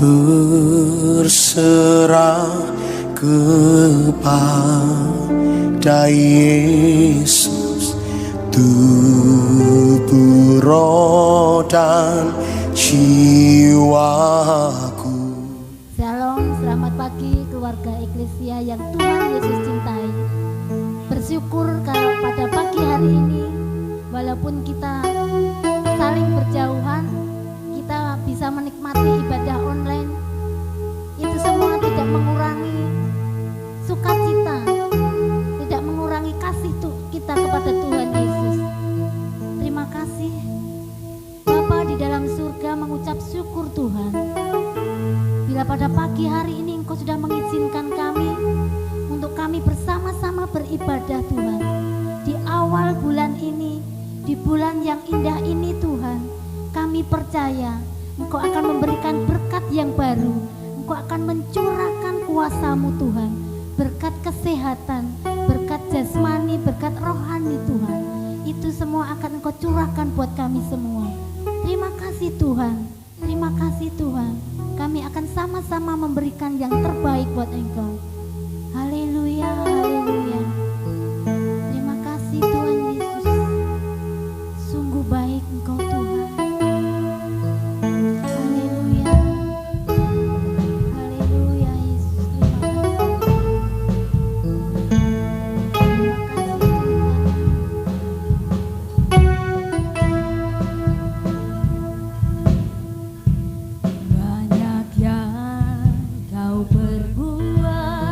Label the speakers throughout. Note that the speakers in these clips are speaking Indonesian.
Speaker 1: berserah kepada Yesus, tubuh, roh dan jiwaku.
Speaker 2: Shalom, selamat pagi keluarga Eklesia yang Tuhan Yesus cintai. Bersyukur kalau pada pagi hari ini, walaupun kita saling berjauhan, kita bisa menikmati ibadah online. Itu semua tidak mengurangi sukacita, tidak mengurangi kasih kita kepada Tuhan Yesus. Terima kasih Bapa di dalam surga, mengucap syukur Tuhan. Bila pada pagi hari ini Engkau sudah mengizinkan kami untuk kami bersama-sama beribadah Tuhan. Di awal bulan ini, di bulan yang indah ini Tuhan, kami percaya Engkau akan memberikan berkat yang baru. Engkau akan mencurahkan kuasa-Mu Tuhan, berkat kesehatan, berkat jasmani, berkat rohani Tuhan. Itu semua akan Engkau curahkan buat kami semua. Terima kasih Tuhan, terima kasih Tuhan. Kami akan sama-sama memberikan yang terbaik buat Engkau. Haleluya, haleluya. Terima kasih Tuhan Yesus. Sungguh baik Engkau Tuhan. Haleluya. Haleluya Yesus. Terima kasih Tuhan.
Speaker 3: Banyak yang kau perbuat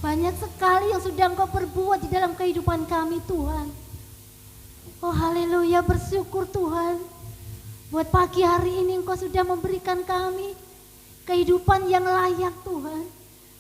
Speaker 2: Banyak sekali yang sudah Engkau perbuat di dalam kehidupan kami Tuhan. Oh haleluya, bersyukur Tuhan. Buat pagi hari ini Engkau sudah memberikan kami kehidupan yang layak Tuhan.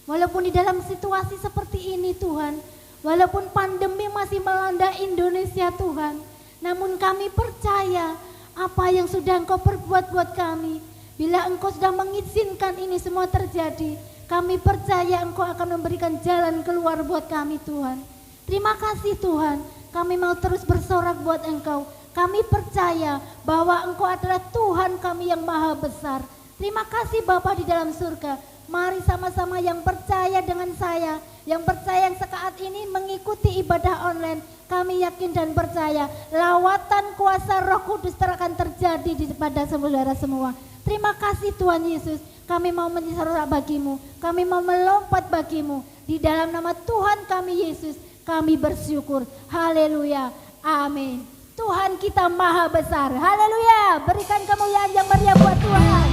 Speaker 2: Walaupun di dalam situasi seperti ini Tuhan, walaupun pandemi masih melanda Indonesia Tuhan, namun kami percaya apa yang sudah Engkau perbuat buat kami. Bila Engkau sudah mengizinkan ini semua terjadi, kami percaya Engkau akan memberikan jalan keluar buat kami Tuhan. Terima kasih Tuhan, kami mau terus bersorak buat Engkau. Kami percaya bahwa Engkau adalah Tuhan kami yang maha besar. Terima kasih Bapa di dalam surga. Mari sama-sama yang percaya dengan saya, yang percaya yang saat ini mengikuti ibadah online, kami yakin dan percaya lawatan kuasa Roh Kudus akan terjadi pada saudara semua. Terima kasih Tuhan Yesus. Kami mau menyeruak bagimu, kami mau melompat bagimu. Di dalam nama Tuhan kami Yesus, kami bersyukur. Haleluya, amin. Tuhan kita maha besar. Haleluya, berikan kemuliaan yang meriah buat Tuhan.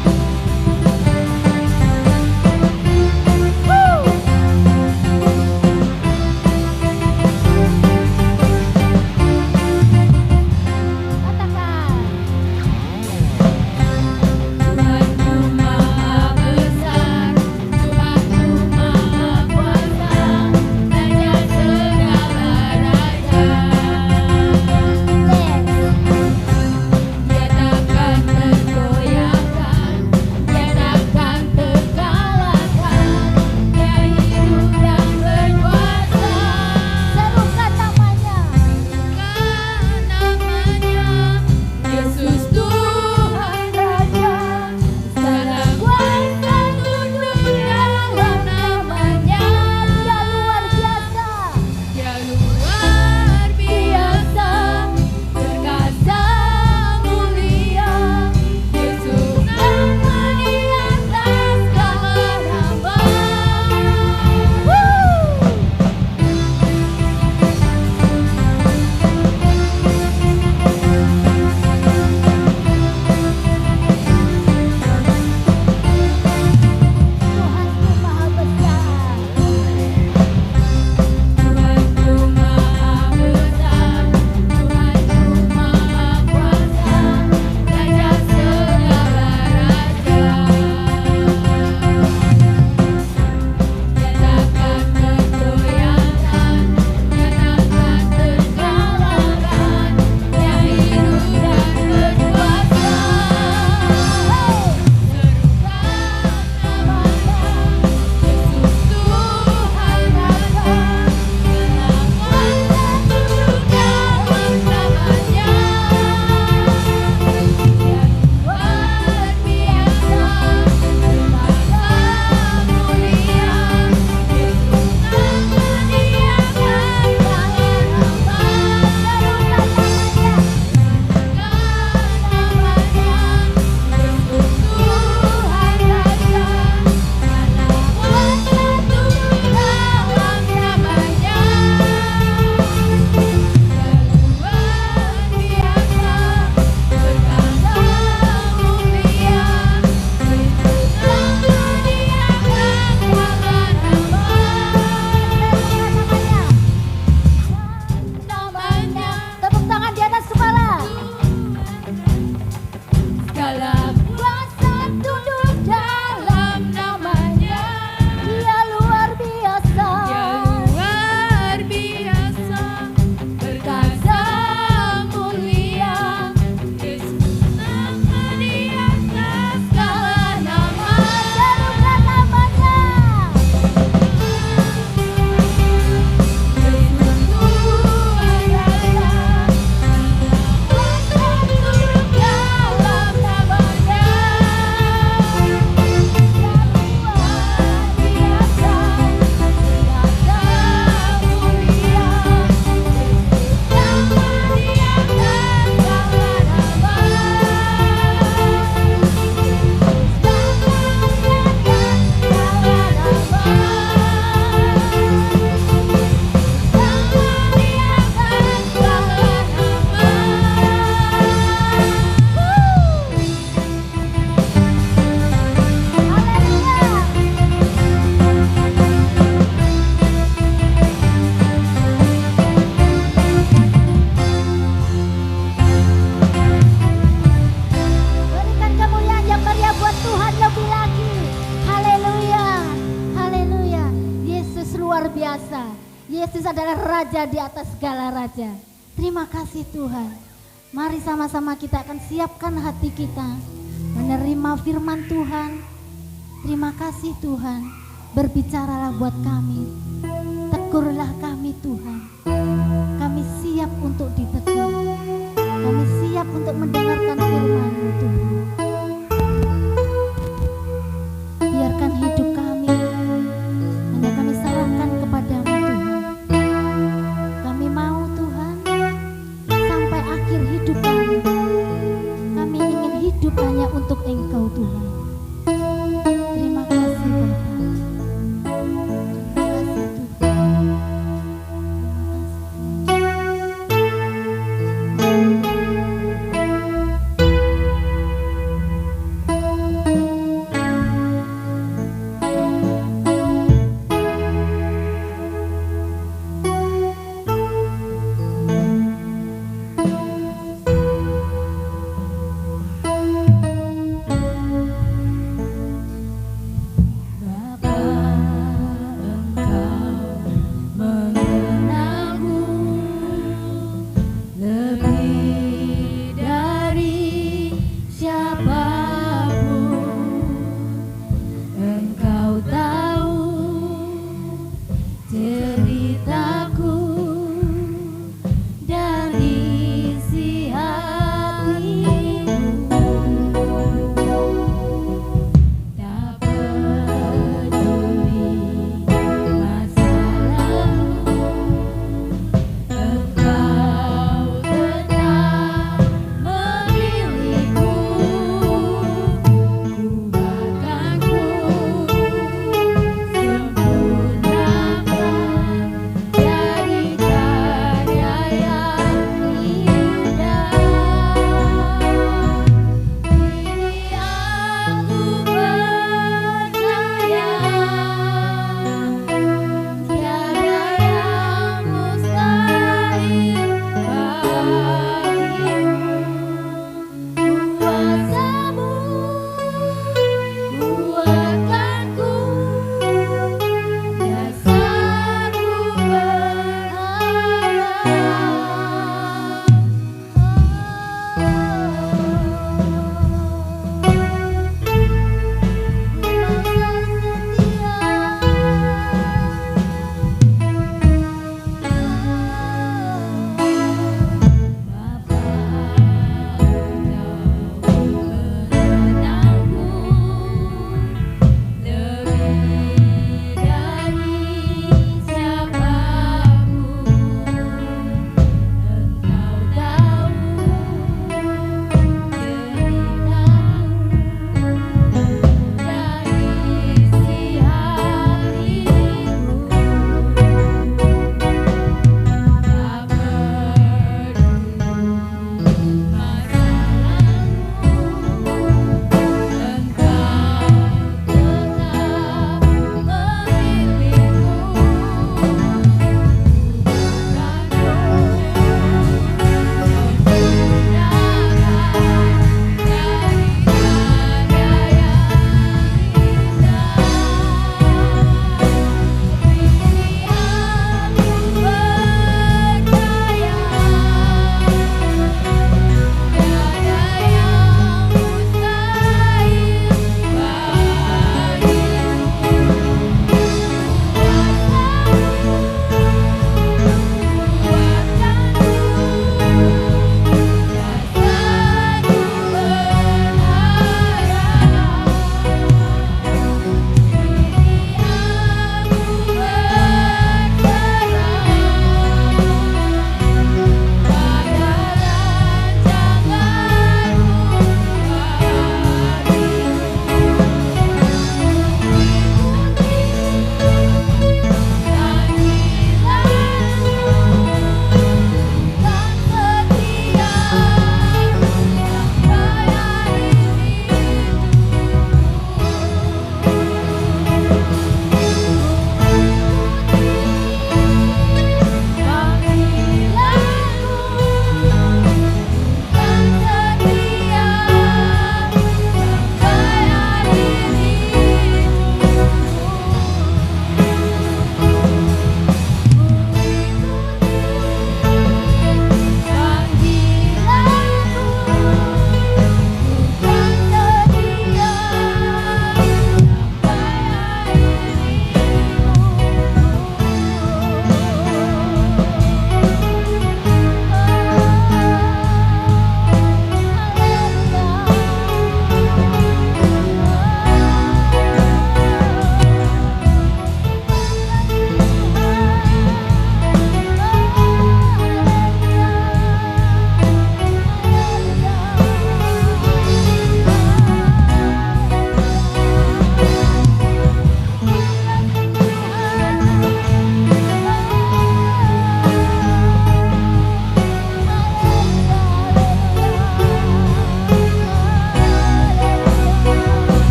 Speaker 3: Dia takkan tergoyahkan.
Speaker 2: luar biasa. Yesus adalah Raja di atas segala raja. Terima kasih Tuhan. Mari sama-sama kita akan siapkan hati kita menerima firman Tuhan. Terima kasih Tuhan. Berbicaralah buat kami. Tegurlah kami Tuhan. Kami siap untuk ditegur. Kami siap untuk mendengarkan firman-Mu Tuhan. Biarkan hidup kami hanya kami serahkan kepadamu Tuhan. Kami mau Tuhan sampai akhir hidup kami. Kami ingin hidup hanya untuk Engkau Tuhan. Terima kasih Bapa. Terima kasih Tuhan. Terima kasih.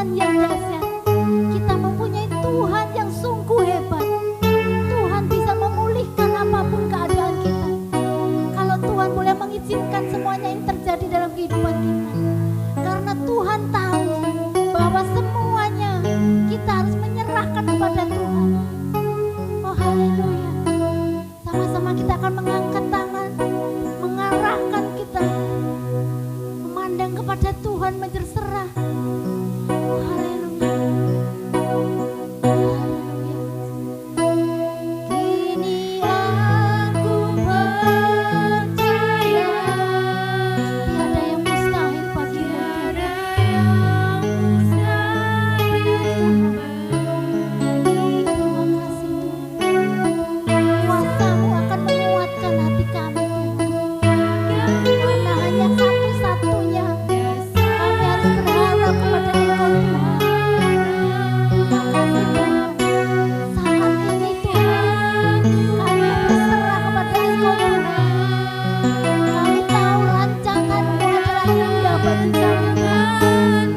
Speaker 2: Tuhan yang dahsyat. Kita mempunyai Tuhan yang sungguh hebat. Tuhan bisa memulihkan apapun keadaan kita. Kalau Tuhan boleh mengizinkan semuanya ini terjadi dalam kehidupan kita. Karena Tuhan tahu bahwa semuanya kita harus menyerahkan kepada Tuhan. Oh haleluya. Sama-sama kita akan mengangkat tangan, mengarahkan kita, memandang kepada Tuhan, berserah. Oh haleluya. Haleluya. Kini aku percaya tiada yang mustahil bagimu. Terima kasih Tuhan. Kuasa-Mu akan menguatkan hati kami Tuhan. Karena hanya satu-satunya kami harus berharap kepada Engkau Tuhan. Terima kasih Tuhan. Saat ini Tuhan, kami berserah kepada Engkau Tuhan. Kami tahu rancangan-Mu adalah indah bagi kami Tuhan.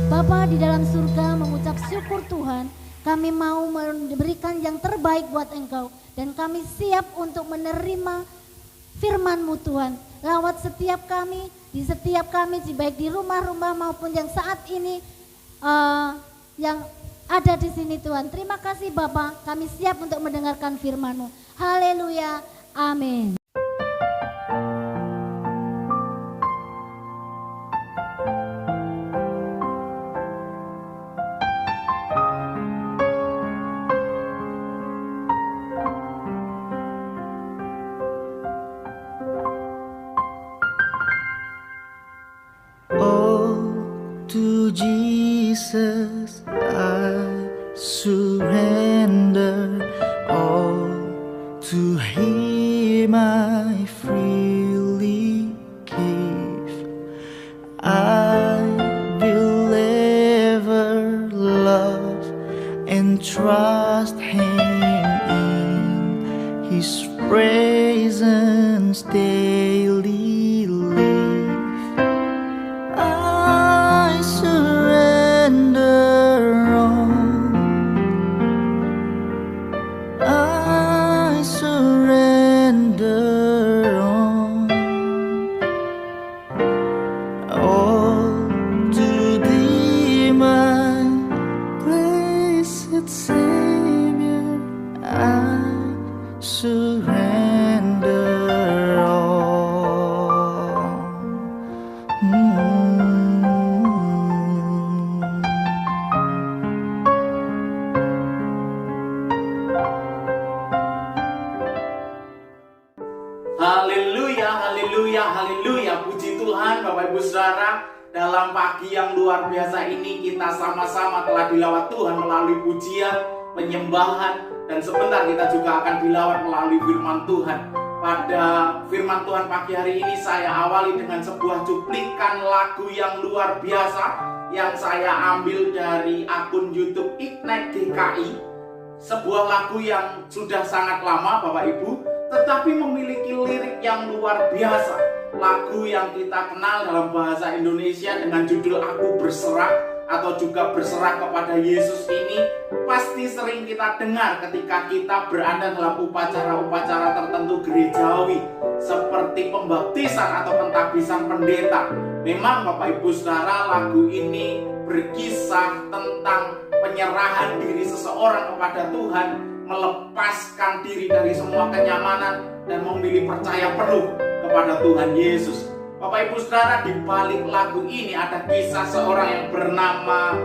Speaker 2: Bapa di dalam surga, mengucap syukur Tuhan, kami mau memberikan yang terbaik buat Engkau dan kami siap untuk menerima firman-Mu Tuhan. Lawat setiap kami, baik di rumah-rumah maupun yang saat ini yang ada di sini Tuhan. Terima kasih Bapa, kami siap untuk mendengarkan firman-Mu. Haleluya, amin.
Speaker 3: To Jesus I surrender all, to Him I
Speaker 4: haleluya, puji Tuhan Bapak Ibu Saudara. Dalam pagi yang luar biasa ini kita sama-sama telah dilawat Tuhan melalui pujian, penyembahan, dan sebentar kita juga akan dilawat melalui firman Tuhan. Pada firman Tuhan pagi hari ini saya awali dengan sebuah cuplikan lagu yang luar biasa yang saya ambil dari akun YouTube Ignite GKI. Sebuah lagu yang sudah sangat lama Bapak Ibu, tetapi memiliki lirik yang luar biasa. Lagu yang kita kenal dalam bahasa Indonesia dengan judul Aku Berserah atau juga Berserah kepada Yesus ini pasti sering kita dengar ketika kita berada dalam upacara-upacara tertentu gerejawi seperti pembaptisan atau pentabisan pendeta. Memang Bapak Ibu Saudara, lagu ini berkisah tentang penyerahan diri seseorang kepada Tuhan, melepaskan diri dari semua kenyamanan dan memilih percaya penuh kepada Tuhan Yesus. Bapak Ibu Saudara, di balik lagu ini ada kisah seorang yang bernama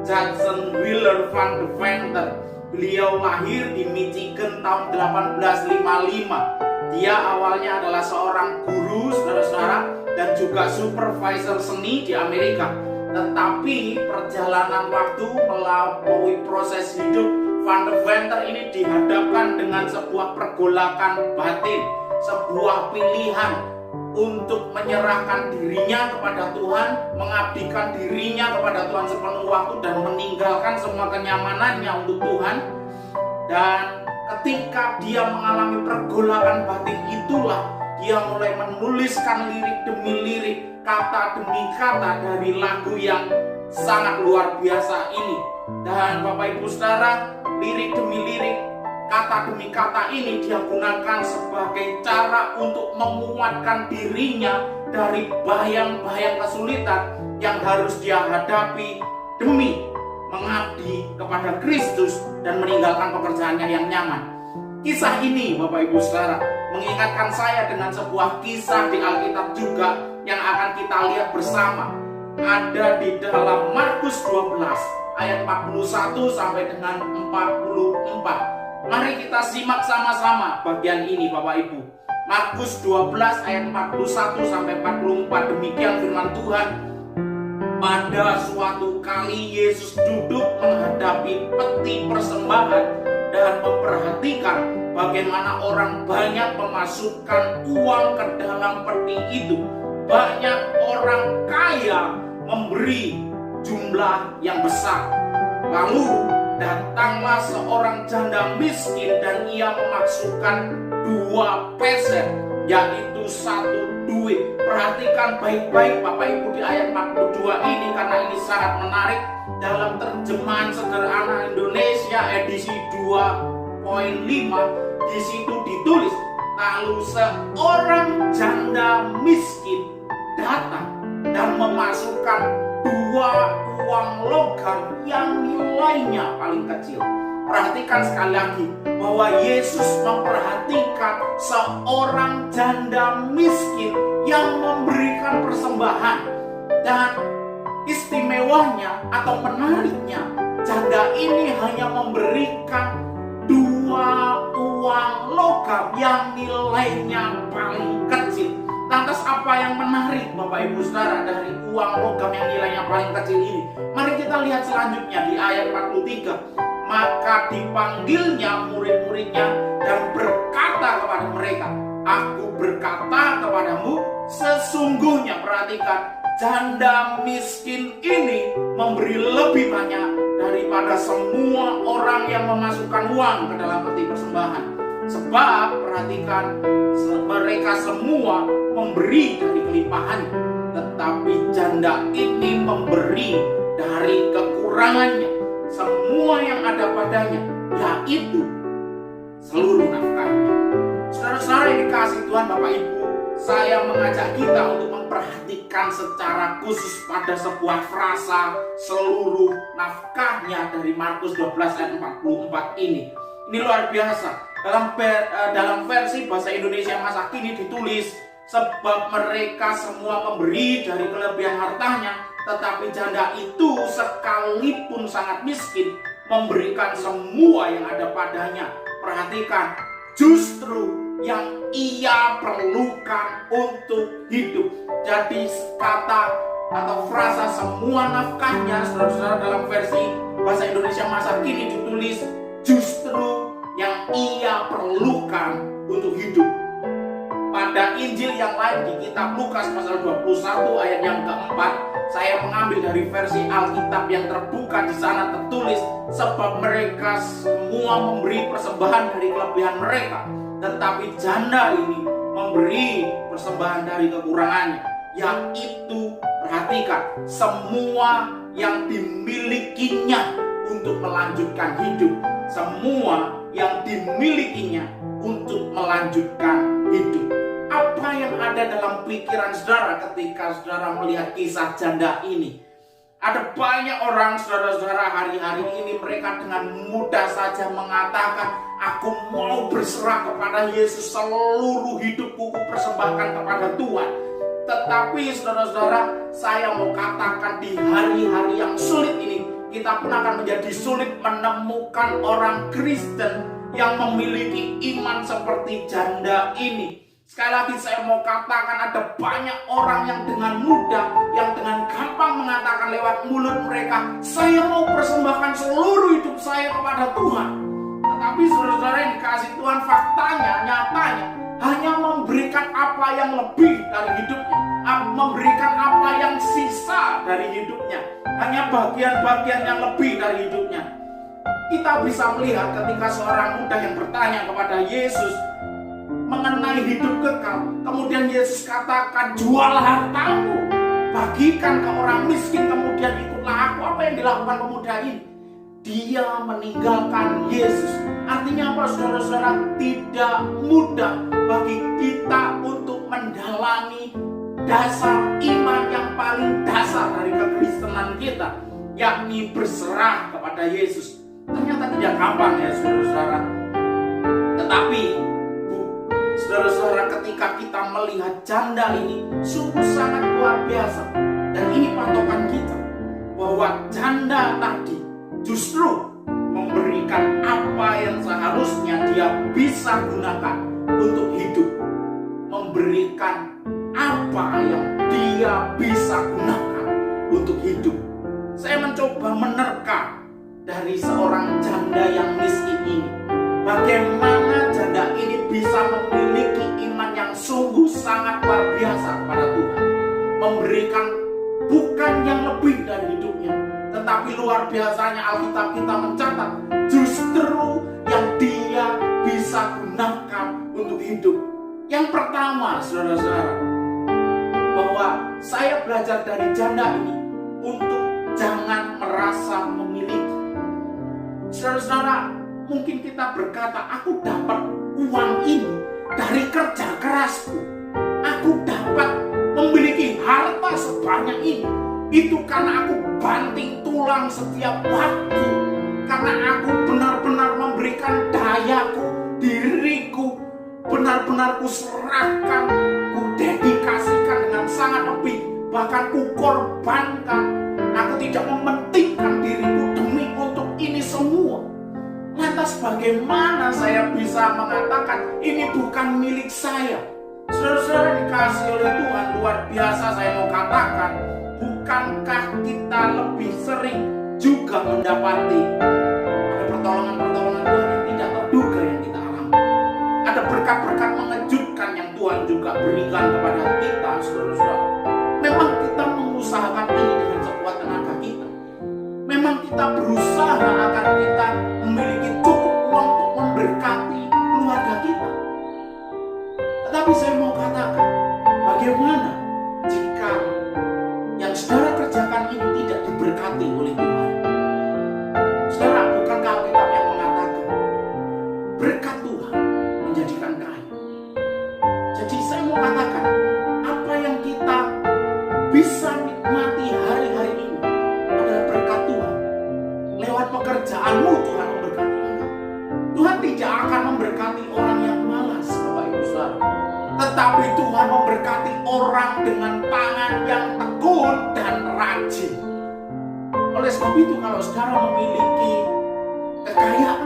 Speaker 4: Judson Wheeler Van de Venter. Beliau lahir di Michigan tahun 1855. Dia awalnya adalah seorang guru, saudara-saudara, dan juga supervisor seni di Amerika. Tetapi perjalanan waktu melalui proses hidup Van de Venter ini dihadapkan dengan sebuah pergolakan batin, sebuah pilihan untuk menyerahkan dirinya kepada Tuhan, mengabdikan dirinya kepada Tuhan sepenuh waktu dan meninggalkan semua kenyamanannya untuk Tuhan. Dan ketika dia mengalami pergolakan batin itulah dia mulai menuliskan lirik demi lirik, kata demi kata dari lagu yang sangat luar biasa ini. Dan Bapak Ibu Saudara, lirik demi lirik, kata demi kata ini dia gunakan sebagai cara untuk menguatkan dirinya dari bayang-bayang kesulitan yang harus dia hadapi demi mengabdi kepada Kristus dan meninggalkan pekerjaannya yang nyaman. Kisah ini Bapak Ibu Saudara mengingatkan saya dengan sebuah kisah di Alkitab juga yang akan kita lihat bersama. Ada di dalam Markus 12 ayat 41 sampai dengan 44. Mari kita simak sama-sama bagian ini Bapak Ibu. Markus 12 ayat 41 sampai 44, demikian firman Tuhan. Pada suatu kali Yesus duduk menghadapi peti persembahan dan memperhatikan bagaimana orang banyak memasukkan uang ke dalam peti itu. Banyak orang kaya memberi jumlah yang besar. Lalu datanglah seorang janda miskin dan ia memasukkan 2 peser, yaitu 1 duit. Perhatikan baik-baik Bapak Ibu di ayat 42 ini karena ini sangat menarik. Dalam terjemahan sederhana Indonesia edisi 2.5 di situ ditulis, lalu seorang janda miskin datang dan memasukkan 2 uang logam yang nilainya paling kecil. Perhatikan sekali lagi bahwa Yesus memperhatikan seorang janda miskin yang memberikan persembahan. Dan istimewanya atau menariknya, janda ini hanya memberikan 2 uang logam yang nilainya paling kecil. Lantas apa yang menarik Bapak Ibu Saudara dari uang logam yang nilainya paling kecil ini? Mari kita lihat selanjutnya di ayat 43. Maka dipanggilnya murid-muridnya dan berkata kepada mereka, Aku berkata kepadamu, sesungguhnya, perhatikan, janda miskin ini memberi lebih banyak daripada semua orang yang memasukkan uang ke dalam peti persembahan. Sebab perhatikan, mereka semua memberi dari kelimpahannya, tetapi janda ini memberi dari kekurangannya, semua yang ada padanya, yaitu seluruh nafkahnya. Saudara-saudara yang dikasihi Tuhan Bapak Ibu, saya mengajak kita untuk memperhatikan secara khusus pada sebuah frasa seluruh nafkahnya dari Markus 12 ayat 44 ini. Ini luar biasa. Dalam versi bahasa Indonesia masa kini ditulis, sebab mereka semua memberi dari kelebihan hartanya, tetapi janda itu sekalipun sangat miskin memberikan semua yang ada padanya. Perhatikan, justru yang ia perlukan untuk hidup. Jadi kata atau frasa semua nafkahnya, saudara-saudara, dalam versi bahasa Indonesia masa kini ditulis justru yang ia perlukan untuk hidup. Pada Injil yang lain di kitab Lukas pasal 21 ayat yang keempat, saya mengambil dari versi Alkitab yang terbuka. Di sana tertulis, sebab mereka semua memberi persembahan dari kelebihan mereka, tetapi janda ini memberi persembahan dari kekurangannya, yaitu, perhatikan, semua yang dimilikinya untuk melanjutkan hidup. Semua yang dimilikinya untuk melanjutkan hidup. Apa yang ada dalam pikiran saudara ketika saudara melihat kisah janda ini? Ada banyak orang, saudara-saudara, hari-hari ini mereka dengan mudah saja mengatakan, aku mau berserah kepada Yesus, seluruh hidupku persembahkan kepada Tuhan. Tetapi saudara-saudara, saya mau katakan di hari-hari yang sulit ini, kita pun akan menjadi sulit menemukan orang Kristen yang memiliki iman seperti janda ini. Sekali lagi saya mau katakan, ada banyak orang yang dengan mudah, yang dengan gampang mengatakan lewat mulut mereka, saya mau persembahkan seluruh hidup saya kepada Tuhan. Tetapi saudara-saudara yang dikasih Tuhan, faktanya, nyatanya, hanya memberikan apa yang lebih dari hidupnya, memberikan apa yang sisa dari hidupnya, hanya bagian-bagian yang lebih dari hidupnya. Kita bisa melihat ketika seorang muda yang bertanya kepada Yesus mengenai hidup kekal, kemudian Yesus katakan, jual hartamu, bagikan ke orang miskin, kemudian ikutlah aku. Apa yang dilakukan pemuda ini? Dia meninggalkan Yesus. Artinya apa, saudara-saudara? Tidak mudah bagi kita untuk mendalami dasar iman yang paling dasar dari kekristenan kita, yakni berserah kepada Yesus. Ternyata tidak gampang ya, saudara-saudara. Tetapi saudara-saudara, ketika kita melihat janda ini sungguh sangat luar biasa. Dan ini patokan kita, bahwa janda tadi justru memberikan apa yang seharusnya dia bisa gunakan untuk hidup. Memberikan apa yang dia bisa gunakan untuk hidup. Saya mencoba menerka dari seorang janda yang miskin ini, bagaimana janda ini bisa memiliki iman yang sungguh sangat luar biasa kepada Tuhan. Memberikan bukan yang lebih dari hidupnya, tetapi luar biasanya Alkitab kita mencatat justru yang dia bisa gunakan untuk hidup. Yang pertama, saudara-saudara, bahwa saya belajar dari janda ini untuk jangan merasa memiliki. Saudara-saudara, mungkin kita berkata, aku dapat uang ini dari kerja kerasku. Aku dapat memiliki harta sebanyak ini. Itu karena aku banting tulang setiap waktu. Karena aku benar-benar memberikan dayaku, diriku, benar-benar kuserahkan, kudedikasikan dengan sangat lebih. Bahkan kukorbankan. Aku tidak mementingkan diriku demi untuk ini semua. Lantas bagaimana saya bisa mengatakan ini bukan milik saya? Saudara-saudara dikasih oleh Tuhan, luar biasa saya mau katakan, bukankah kita lebih sering juga mendapati ada pertolongan-pertolongan Tuhan yang tidak terduga yang kita alami? Ada berkat-berkat mengejutkan yang Tuhan juga berikan kepada kita, saudara-saudara. Memang kita mengusahakan ini dengan sekuat tenaga kita. Memang kita berusaha agar kita memiliki cukup uang untuk memberkati keluarga kita. Tetapi saya mau katakan, bagaimana jika yang saudara kerjakan ini tidak diberkati oleh Tuhan? Saudara, bukankah Alkitab yang mengatakan berkat Tuhan menjadikan kaya? Jadi saya mau katakan, apa yang kita bisa nikmati hari-hari ini adalah berkat Tuhan. Lewat pekerjaanmu Tuhan memberkati engkau. Tuhan tidak akan memberkati orang yang malas, Bapak Ibu Saudara. Tetapi Tuhan memberkati orang dengan tangan yang tekun dan rajin. Oleh sebab itu, kalau saudara memiliki kekayaan,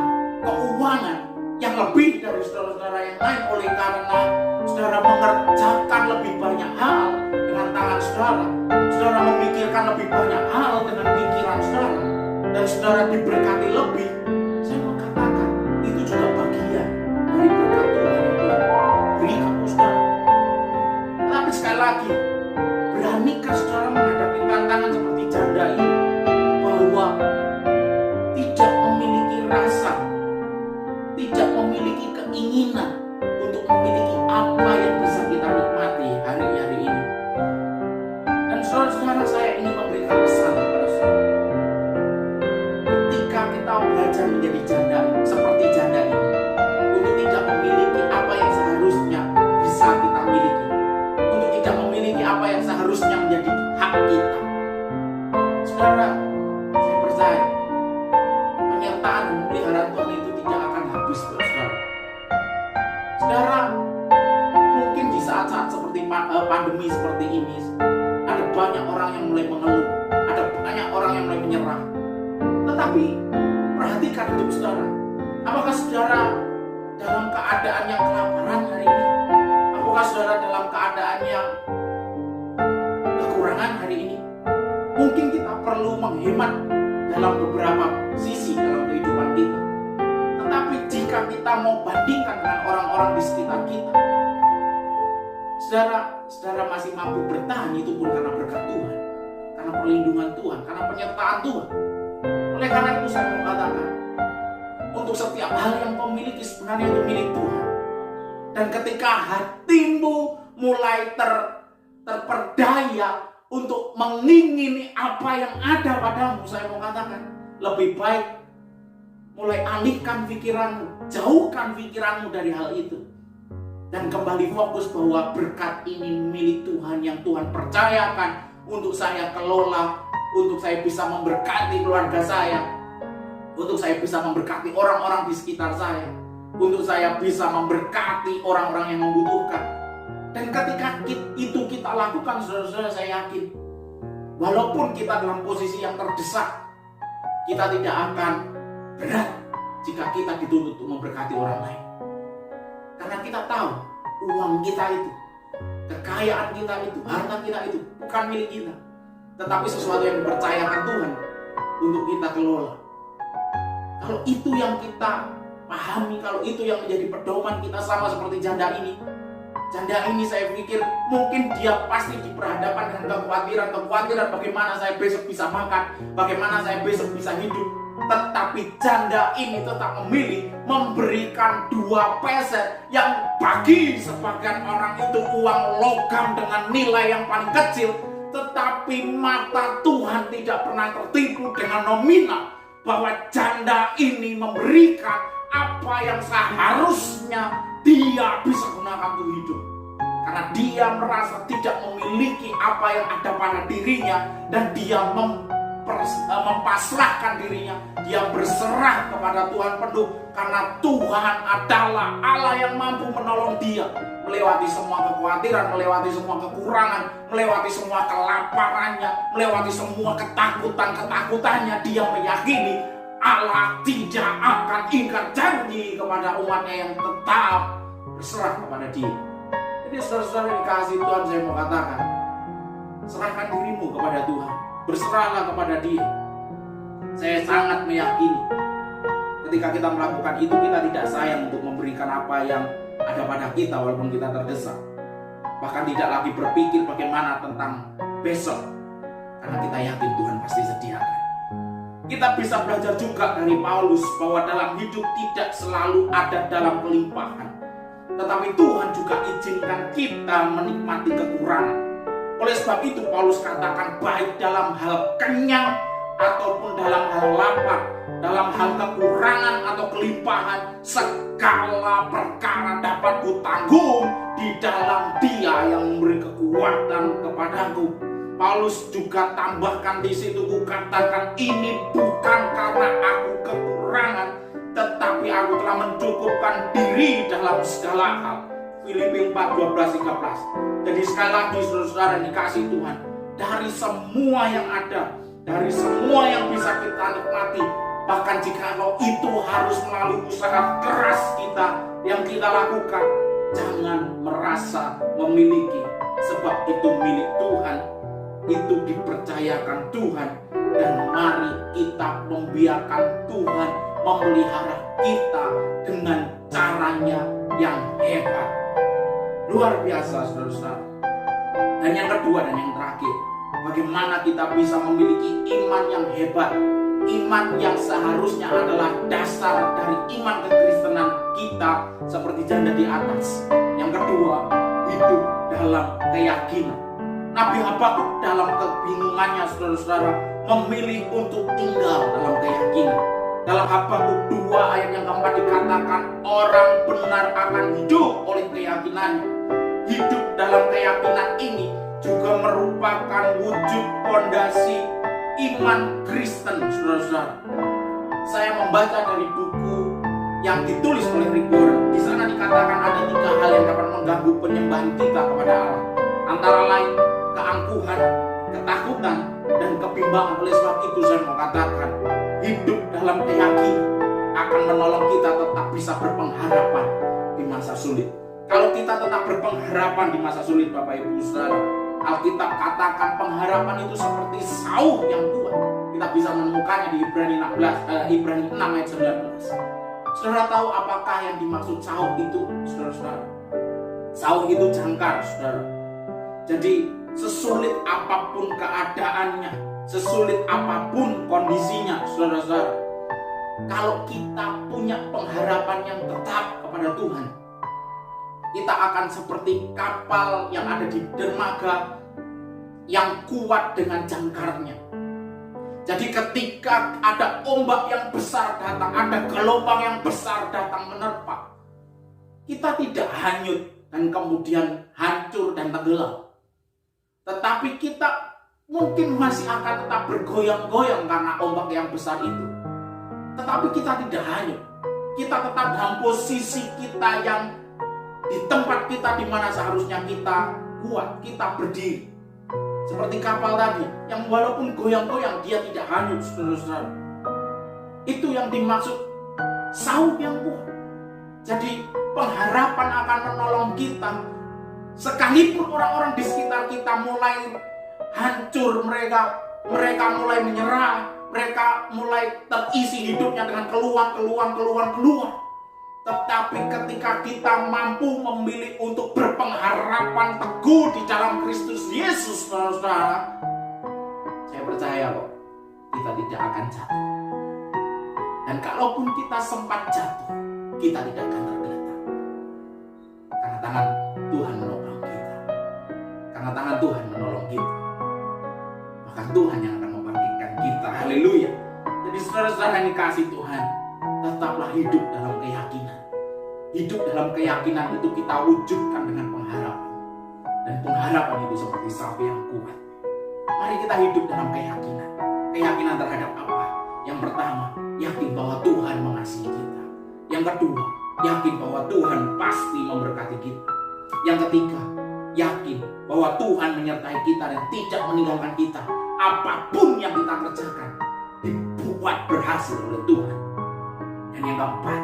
Speaker 4: keuangan yang lebih dari saudara-saudara yang lain oleh karena saudara mengerjakan lebih banyak hal dengan tangan saudara. Saudara memikirkan lebih banyak hal dengan pikiran saudara. Dan saudara diberkati lebih. Saya mau katakan, itu juga bagian dari berkat Tuhan yang Tuhan berikan ke saudara. Tapi sekali lagi, beranikah saudara menghadapi tantangan seperti janda ini? Bahwa tidak memiliki rasa, tidak memiliki keinginan untuk memiliki apa yang bisa kita nikmati hari-hari ini. Dan saudara-saudara, saya ingin memberikan pesan kepada saudara. Ketika kita belajar menjadi janda seperti janda ini, untuk tidak memiliki apa yang seharusnya bisa kita miliki, untuk tidak memiliki apa yang seharusnya menjadi hak kita. Saudara, saya percaya penyertaan dan pemeliharaan Tuhan itu tidak akan habis buat saudara. Saudara, mungkin di saat-saat seperti pandemi seperti ini, ada banyak orang yang mulai mengeluh, ada banyak orang yang mulai menyerah. Tetapi perhatikan hidup saudara. Apakah saudara dalam keadaan yang kelaparan hari ini? Apakah saudara dalam keadaan yang kekurangan hari ini? Mungkin kita perlu menghemat dalam beberapa sisi dalam kehidupan kita. Tetapi jika kita mau bandingkan dengan orang-orang di sekitar kita, saudara masih mampu bertahan, itu pun karena berkat Tuhan, karena perlindungan Tuhan, karena penyertaan Tuhan. Oleh karena itu saya mau katakan, untuk setiap hal yang kau miliki sebenarnya itu milik Tuhan. Dan ketika hatimu mulai terperdaya untuk mengingini apa yang ada padamu, saya mau katakan, lebih baik mulai alihkan pikiranmu, jauhkan pikiranmu dari hal itu. Dan kembali fokus bahwa berkat ini milik Tuhan yang Tuhan percayakan untuk saya kelola, untuk saya bisa memberkati keluarga saya, untuk saya bisa memberkati orang-orang di sekitar saya, untuk saya bisa memberkati orang-orang yang membutuhkan. Dan ketika itu kita lakukan, saudara-saudara, saya yakin walaupun kita dalam posisi yang terdesak, kita tidak akan berat jika kita dituntut untuk memberkati orang lain. Karena kita tahu uang kita itu, kekayaan kita itu, harta kita itu bukan milik kita, tetapi sesuatu yang dipercayakan Tuhan untuk kita kelola. Kalau itu yang kita pahami, kalau itu yang menjadi pedoman kita, sama seperti janda ini. Janda ini saya pikir mungkin dia pasti diperhadapkan dengan kekhawatiran bagaimana saya besok bisa makan, bagaimana saya besok bisa hidup. Tetapi janda ini tetap memilih memberikan 2 peser yang bagi sebagian orang itu uang logam dengan nilai yang paling kecil. Tetapi mata Tuhan tidak pernah tertipu dengan nominal, bahwa janda ini memberikan apa yang seharusnya dia bisa gunakan untuk hidup. Karena dia merasa tidak memiliki apa yang ada pada dirinya, dan dia mempasrahkan dirinya, dia berserah kepada Tuhan penuh. Karena Tuhan adalah Allah yang mampu menolong dia melewati semua kekhawatiran, melewati semua kekurangan, melewati semua kelaparannya, melewati semua ketakutannya. Dia meyakini Allah tidak akan ingkar janji kepada umatnya yang tetap berserah kepada dia. Jadi saudara-saudara dikasih Tuhan, saya mau katakan, serahkan dirimu kepada Tuhan, berserahlah kepada Dia. Saya sangat meyakini ketika kita melakukan itu, kita tidak sayang untuk memberikan apa yang ada pada kita walaupun kita terdesak. Bahkan tidak lagi berpikir bagaimana tentang besok, karena kita yakin Tuhan pasti sediakan. Kita bisa belajar juga dari Paulus bahwa dalam hidup tidak selalu ada dalam kelimpahan, tetapi Tuhan juga izinkan kita menikmati kekurangan. Oleh sebab itu Paulus katakan, baik dalam hal kenyang ataupun dalam hal lapar, dalam hal kekurangan atau kelimpahan, segala perkara dapat kutanggung di dalam Dia yang memberi kekuatan kepadaku. Paulus juga tambahkan di situ, kukatakan ini bukan karena aku kekurangan, tetapi aku telah mencukupkan diri dalam segala hal. Filipi 4:12-13. Jadi sekali lagi saudara-saudara dikasih Tuhan, dari semua yang ada, dari semua yang bisa kita nikmati, Bahkan jika itu harus melalui usaha keras kita yang kita lakukan, jangan merasa memiliki, sebab itu milik Tuhan, itu dipercayakan Tuhan. Dan mari kita membiarkan Tuhan memelihara kita dengan caranya yang hebat. Luar biasa, saudara-saudara. Dan yang kedua dan yang terakhir, bagaimana kita bisa memiliki iman yang hebat, iman yang seharusnya adalah dasar dari iman kekristenan kita seperti janda di atas. Yang kedua, hidup dalam keyakinan. Nabi Habakuk dalam kebingungannya, saudara-saudara, memilih untuk tinggal dalam keyakinan. Dalam Habakuk 2 ayat yang keempat dikatakan, orang benar akan hidup oleh keyakinannya. Hidup dalam keyakinan ini juga merupakan wujud fondasi iman Kristen, saudara-saudara. Saya membaca dari buku yang ditulis oleh Rick Warren. Di sana dikatakan ada 3 hal yang dapat mengganggu penyembahan kita kepada Allah. Antara lain keangkuhan, ketakutan, dan kebimbangan. Oleh sebab itu saya mau katakan, hidup dalam keyakinan akan menolong kita tetap bisa berpengharapan di masa sulit. Kalau kita tetap berpengharapan di masa sulit, Bapak Ibu Saudara, Alkitab katakan pengharapan itu seperti sauh yang kuat. Kita bisa menemukannya di Ibrani 6 ayat 19. Saudara tahu apakah yang dimaksud sauh itu, saudara-saudara? Sauh itu jangkar, saudara. Jadi sesulit apapun keadaannya, sesulit apapun kondisinya, saudara-saudara, kalau kita punya pengharapan yang tetap kepada Tuhan, kita akan seperti kapal yang ada di dermaga yang kuat dengan jangkarnya. Jadi ketika ada ombak yang besar datang, ada gelombang yang besar datang menerpa, kita tidak hanyut dan kemudian hancur dan tenggelam. Tetapi kita mungkin masih akan tetap bergoyang-goyang karena ombak yang besar itu. Tetapi kita tidak hanyut. Kita tetap dalam posisi kita yang di tempat kita di mana seharusnya kita kuat, kita berdiri. Seperti kapal tadi, yang walaupun goyang-goyang dia tidak hanyut, saudara-saudara. Itu yang dimaksud sauh yang kuat. Jadi pengharapan akan menolong kita. Sekalipun orang-orang di sekitar kita mulai hancur, mereka mulai menyerah, mereka mulai terisi hidupnya dengan keluhan. Tetapi ketika kita mampu memilih untuk berpengharapan teguh di dalam Kristus Yesus, saudara, saya percaya kok kita tidak akan jatuh. Dan kalaupun kita sempat jatuh, kita tidak akan tergeletak. Karena tangan Tuhan menolong kita. Karena tangan Tuhan menolong kita. Maka Tuhan yang akan membangkitkan kita. Haleluya. Jadi saudara-saudara yang dikasihi Tuhan, tetaplah hidup dalam keyakinan. Hidup dalam keyakinan itu kita wujudkan dengan pengharapan. Dan pengharapan itu seperti sauh yang kuat. Mari kita hidup dalam keyakinan. Keyakinan terhadap apa? Yang pertama, yakin bahwa Tuhan mengasihi kita. Yang kedua, yakin bahwa Tuhan pasti memberkati kita. Yang ketiga, yakin bahwa Tuhan menyertai kita dan tidak meninggalkan kita. Apapun yang kita kerjakan dibuat berhasil oleh Tuhan. Dan yang keempat,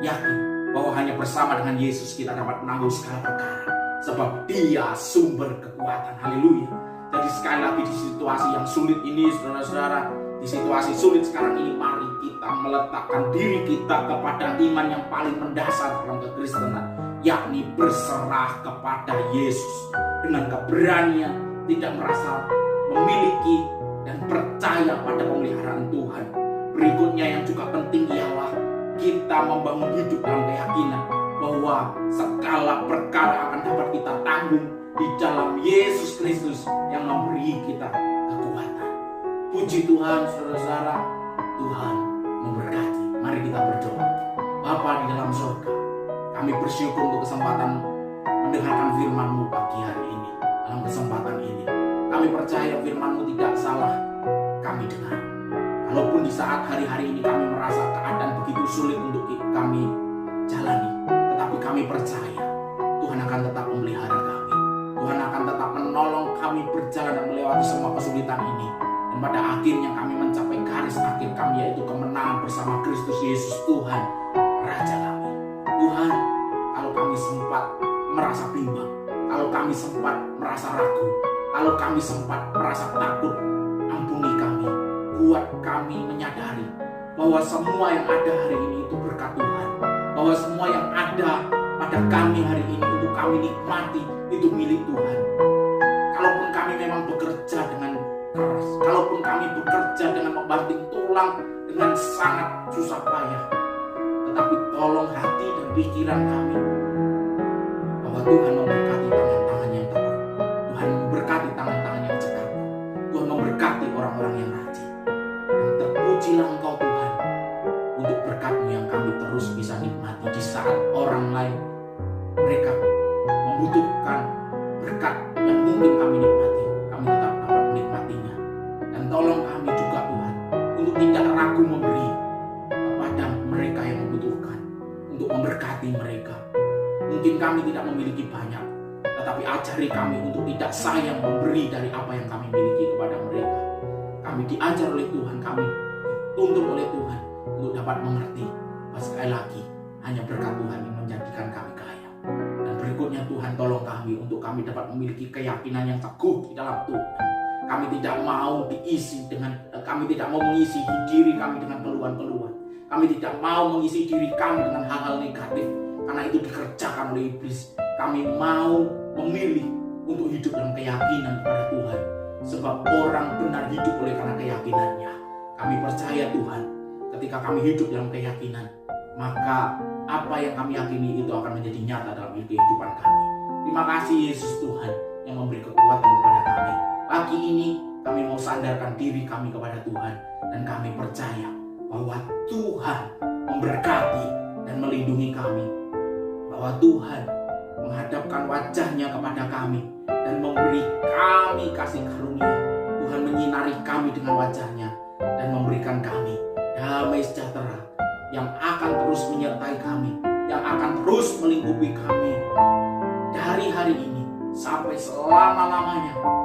Speaker 4: yakin bahwa hanya bersama dengan Yesus kita dapat menanggung segala perkara, sebab Dia sumber kekuatan. Haleluya. Jadi sekali lagi di situasi yang sulit ini, saudara-saudara, di situasi sulit sekarang ini, mari kita meletakkan diri kita kepada iman yang paling mendasar dalam kekristenan, yakni berserah kepada Yesus dengan keberanian, tidak merasa memiliki dan percaya pada pemeliharaan Tuhan. Berikutnya yang juga penting ialah kita membangun hidup dalam keyakinan bahwa segala perkara akan dapat kita tanggung di dalam Yesus Kristus yang memberi kita kekuatan. Puji Tuhan, saudara-saudara, Tuhan memberkati. Mari kita berdoa. Bapa di dalam surga, kami bersyukur untuk kesempatan mendengarkan firman-Mu pagi hari ini. Dalam kesempatan ini, kami percaya firman-Mu tidak salah kami dengar. Walaupun di saat hari-hari ini kami merasa keadaan begitu sulit untuk kami jalani, tetapi kami percaya Tuhan akan tetap memelihara kami. Tuhan akan tetap menolong kami berjalan dan melewati semua kesulitan ini. Dan Dan pada akhirnya kami mencapai garis akhir kami, yaitu kemenangan bersama Kristus Yesus Tuhan, Raja kami. Tuhan, kalau kami sempat merasa bimbang, kalau kami sempat merasa ragu, kalau kami sempat merasa takut, ampuni kami. Buat kami menyadari bahwa semua yang ada hari ini itu berkat Tuhan. Bahwa semua yang ada pada kami hari ini untuk kami nikmati itu milik Tuhan. Kalaupun kami memang bekerja dengan keras, kalaupun kami bekerja dengan membanting tulang dengan sangat susah payah, tetapi tolong hati dan pikiran kami bahwa Tuhan memberkati tangan-tangan yang teguh, Tuhan memberkati tangan-tangan yang cekap, Tuhan memberkati orang-orang yang rajin. Dan terpujilah Engkau Tuhan untuk berkat-Mu yang kami terus bisa nikmati di saat orang lain mereka membutuhkan berkat yang mungkin kami nikmati, kami tetap dapat menikmatinya. Dan tolong kami juga Tuhan untuk tidak ragu memberi kepada mereka yang membutuhkan, untuk memberkati mereka. Mungkin kami tidak memiliki banyak, tetapi ajari kami untuk tidak sayang memberi dari apa yang kami miliki kepada mereka. Kami diajar oleh Tuhan, kami dituntun oleh Tuhan untuk dapat mengerti bahwa sekali lagi hanya berkat Tuhan yang menjadikan kami kaya. Dan berikutnya Tuhan, tolong kami untuk kami dapat memiliki keyakinan yang teguh di dalam Tuhan. Kami tidak mau kami tidak mau mengisi diri kami dengan keluhan-keluhan. Kami tidak mau mengisi diri kami dengan hal-hal negatif, karena itu dikerjakan oleh iblis. Kami mau memilih untuk hidup dalam keyakinan kepada Tuhan, sebab orang benar hidup oleh karena keyakinannya. Kami percaya Tuhan, ketika kami hidup dalam keyakinan, maka apa yang kami yakini itu akan menjadi nyata dalam kehidupan kami. Terima kasih Yesus Tuhan yang memberi kekuatan kepada kami. Pagi ini kami mau sandarkan diri kami kepada Tuhan, dan kami percaya bahwa Tuhan memberkati dan melindungi kami, bahwa Tuhan menghadapkan wajah-Nya kepada kami dan memberi kami kasih karunia. Tuhan menyinari kami dengan wajah-Nya dan memberikan kami damai sejahtera yang akan terus menyertai kami, yang akan terus melingkupi kami dari hari ini sampai selama-lamanya.